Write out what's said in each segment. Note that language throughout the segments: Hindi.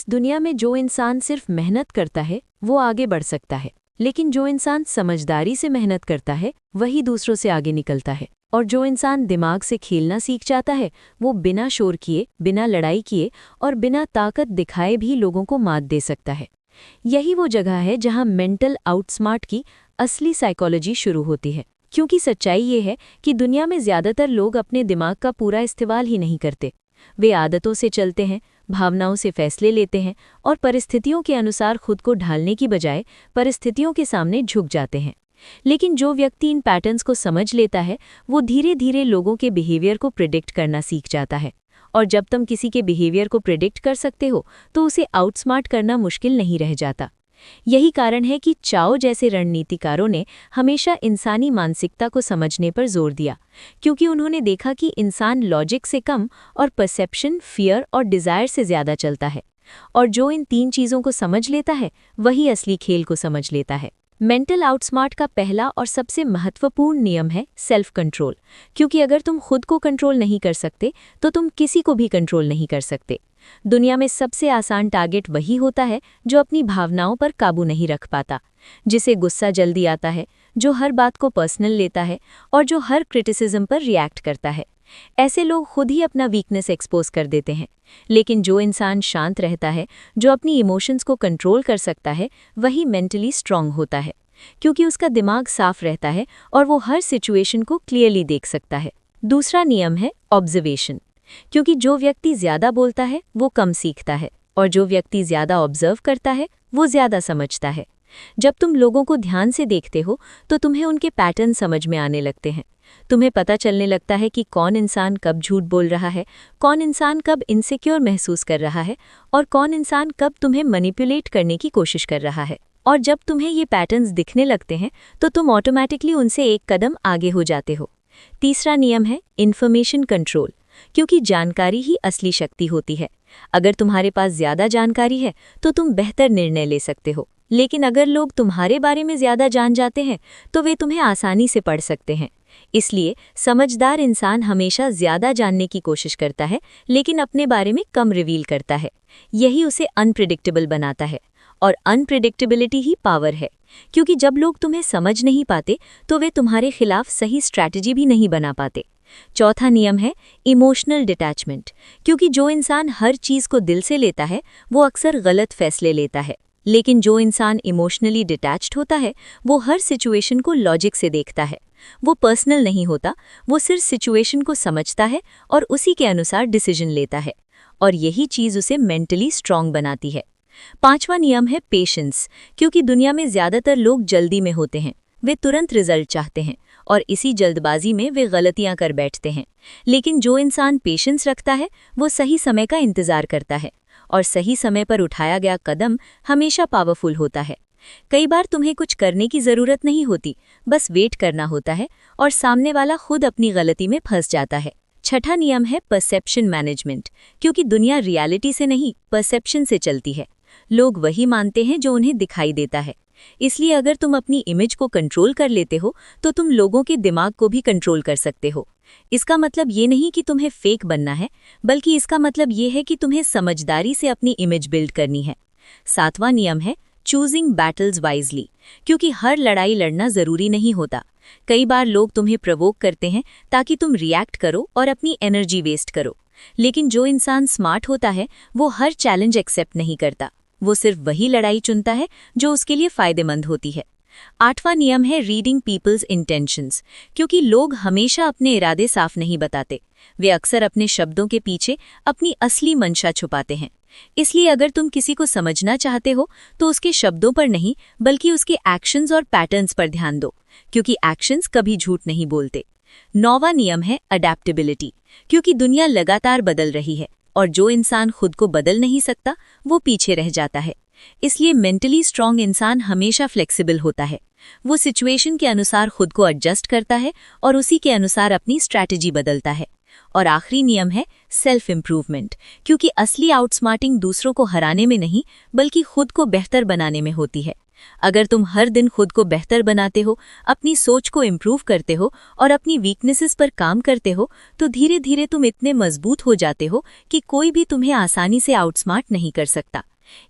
इस दुनिया में जो इंसान सिर्फ मेहनत करता है वो आगे बढ़ सकता है, लेकिन जो इंसान समझदारी से मेहनत करता है वही दूसरों से आगे निकलता है। और जो इंसान दिमाग से खेलना सीख जाता है वो बिना शोर किए, बिना लड़ाई किए और बिना ताकत दिखाए भी लोगों को मात दे सकता है। यही वो जगह है जहां मेंटल आउटस्मार्ट की असली साइकोलॉजी शुरू होती है। क्योंकि सच्चाई ये है कि दुनिया में ज़्यादातर लोग अपने दिमाग का पूरा इस्तेमाल ही नहीं करते। वे आदतों से चलते हैं, भावनाओं से फैसले लेते हैं और परिस्थितियों के अनुसार खुद को ढालने की बजाय परिस्थितियों के सामने झुक जाते हैं। लेकिन जो व्यक्ति इन पैटर्न्स को समझ लेता है वो धीरे धीरे लोगों के बिहेवियर को प्रिडिक्ट करना सीख जाता है। और जब तुम किसी के बिहेवियर को प्रिडिक्ट कर सकते हो तो उसे आउटस्मार्ट करना मुश्किल नहीं रह जाता। यही कारण है कि चाओ जैसे रणनीतिकारों ने हमेशा इंसानी मानसिकता को समझने पर जोर दिया, क्योंकि उन्होंने देखा कि इंसान लॉजिक से कम और परसेप्शन, फियर और डिज़ायर से ज़्यादा चलता है। और जो इन तीन चीज़ों को समझ लेता है वही असली खेल को समझ लेता है। मेंटल आउटस्मार्ट का पहला और सबसे महत्वपूर्ण नियम है सेल्फ कंट्रोल, क्योंकि अगर तुम खुद को कंट्रोल नहीं कर सकते तो तुम किसी को भी कंट्रोल नहीं कर सकते। दुनिया में सबसे आसान टारगेट वही होता है जो अपनी भावनाओं पर काबू नहीं रख पाता, जिसे गुस्सा जल्दी आता है, जो हर बात को पर्सनल लेता है और जो हर क्रिटिसिज्म पर रिएक्ट करता है। ऐसे लोग खुद ही अपना वीकनेस एक्सपोज कर देते हैं। लेकिन जो इंसान शांत रहता है, जो अपनी इमोशंस को कंट्रोल कर सकता है, वही मेंटली स्ट्रांग होता है, क्योंकि उसका दिमाग साफ रहता है और वो हर सिचुएशन को क्लियरली देख सकता है। दूसरा नियम है ऑब्जर्वेशन, क्योंकि जो व्यक्ति ज़्यादा बोलता है वो कम सीखता है और जो व्यक्ति ज़्यादा ऑब्जर्व करता है वो ज़्यादा समझता है। जब तुम लोगों को ध्यान से देखते हो तो तुम्हें उनके पैटर्न समझ में आने लगते हैं। तुम्हें पता चलने लगता है कि कौन इंसान कब झूठ बोल रहा है, कौन इंसान कब इनसिक्योर महसूस कर रहा है और कौन इंसान कब तुम्हें मैनिपुलेट करने की कोशिश कर रहा है। और जब तुम्हें ये पैटर्न्स दिखने लगते हैं तो तुम ऑटोमेटिकली उनसे एक कदम आगे हो जाते हो। तीसरा नियम है इन्फॉर्मेशन कंट्रोल, क्योंकि जानकारी ही असली शक्ति होती है। अगर तुम्हारे पास ज़्यादा जानकारी है तो तुम बेहतर निर्णय ले सकते हो, लेकिन अगर लोग तुम्हारे बारे में ज़्यादा जान जाते हैं तो वे तुम्हें आसानी से पढ़ सकते हैं। इसलिए समझदार इंसान हमेशा ज़्यादा जानने की कोशिश करता है, लेकिन अपने बारे में कम रिवील करता है। यही उसे अनप्रिडिक्टेबल बनाता है, और अनप्रिडिक्टेबिलिटी ही पावर है, क्योंकि जब लोग तुम्हें समझ नहीं पाते तो वे तुम्हारे खिलाफ सही स्ट्रैटेजी भी नहीं बना पाते। चौथा नियम है इमोशनल डिटैचमेंट, क्योंकि जो इंसान हर चीज़ को दिल से लेता है वो अक्सर गलत फैसले लेता है। लेकिन जो इंसान इमोशनली डिटैच्ड होता है वो हर सिचुएशन को लॉजिक से देखता है। वो पर्सनल नहीं होता, वो सिर्फ सिचुएशन को समझता है और उसी के अनुसार डिसीजन लेता है, और यही चीज़ उसे मेंटली स्ट्रांग बनाती है। पांचवा नियम है पेशेंस, क्योंकि दुनिया में ज़्यादातर लोग जल्दी में होते हैं। वे तुरंत रिजल्ट चाहते हैं और इसी जल्दबाजी में वे गलतियां कर बैठते हैं। लेकिन जो इंसान पेशेंस रखता है वो सही समय का इंतज़ार करता है, और सही समय पर उठाया गया कदम हमेशा पावरफुल होता है। कई बार तुम्हें कुछ करने की ज़रूरत नहीं होती, बस वेट करना होता है और सामने वाला खुद अपनी गलती में फंस जाता है। छठा नियम है परसेप्शन मैनेजमेंट, क्योंकि दुनिया रियलिटी से नहीं परसेप्शन से चलती है। लोग वही मानते हैं जो उन्हें दिखाई देता है। इसलिए अगर तुम अपनी इमेज को कंट्रोल कर लेते हो तो तुम लोगों के दिमाग को भी कंट्रोल कर सकते हो। इसका मतलब ये नहीं कि तुम्हें फेक बनना है, बल्कि इसका मतलब ये है कि तुम्हें समझदारी से अपनी इमेज बिल्ड करनी है। सातवां नियम है चूजिंग बैटल्स वाइजली, क्योंकि हर लड़ाई लड़ना ज़रूरी नहीं होता। कई बार लोग तुम्हें प्रवोक करते हैं ताकि तुम रिएक्ट करो और अपनी एनर्जी वेस्ट करो। लेकिन जो इंसान स्मार्ट होता है वो हर चैलेंज एक्सेप्ट नहीं करता, वो सिर्फ वही लड़ाई चुनता है जो उसके लिए फ़ायदेमंद होती है। आठवां नियम है रीडिंग पीपल्स इंटेंशंस, क्योंकि लोग हमेशा अपने इरादे साफ नहीं बताते। वे अक्सर अपने शब्दों के पीछे अपनी असली मंशा छुपाते हैं। इसलिए अगर तुम किसी को समझना चाहते हो तो उसके शब्दों पर नहीं, बल्कि उसके एक्शंस और पैटर्न्स पर ध्यान दो, क्योंकि एक्शंस कभी झूठ नहीं बोलते। नौवां नियम है अडैप्टेबिलिटी, क्योंकि दुनिया लगातार बदल रही है और जो इंसान खुद को बदल नहीं सकता वो पीछे रह जाता है। इसलिए मेंटली स्ट्रांग इंसान हमेशा फ्लेक्सिबल होता है। वो सिचुएशन के अनुसार खुद को एडजस्ट करता है और उसी के अनुसार अपनी स्ट्रैटेजी बदलता है। और आखिरी नियम है सेल्फ इम्प्रूवमेंट, क्योंकि असली आउटस्मार्टिंग दूसरों को हराने में नहीं बल्कि खुद को बेहतर बनाने में होती है। अगर तुम हर दिन खुद को बेहतर बनाते हो, अपनी सोच को इम्प्रूव करते हो और अपनी वीकनेसेस पर काम करते हो, तो धीरे धीरे तुम इतने मजबूत हो जाते हो कि कोई भी तुम्हें आसानी से आउटस्मार्ट नहीं कर सकता।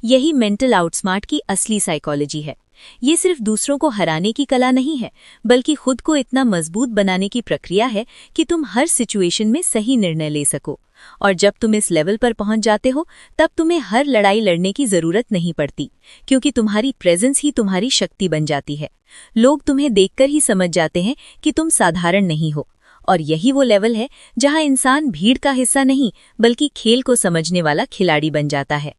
यही मेंटल आउटस्मार्ट की असली साइकोलॉजी है। ये सिर्फ दूसरों को हराने की कला नहीं है, बल्कि खुद को इतना मजबूत बनाने की प्रक्रिया है कि तुम हर सिचुएशन में सही निर्णय ले सको। और जब तुम इस लेवल पर पहुंच जाते हो, तब तुम्हें हर लड़ाई लड़ने की जरूरत नहीं पड़ती, क्योंकि तुम्हारी प्रेजेंस ही तुम्हारी शक्ति बन जाती है। लोग तुम्हें देखकर ही समझ जाते हैं कि तुम साधारण नहीं हो। और यही वो लेवल है जहां इंसान भीड़ का हिस्सा नहीं, बल्कि खेल को समझने वाला खिलाड़ी बन जाता है।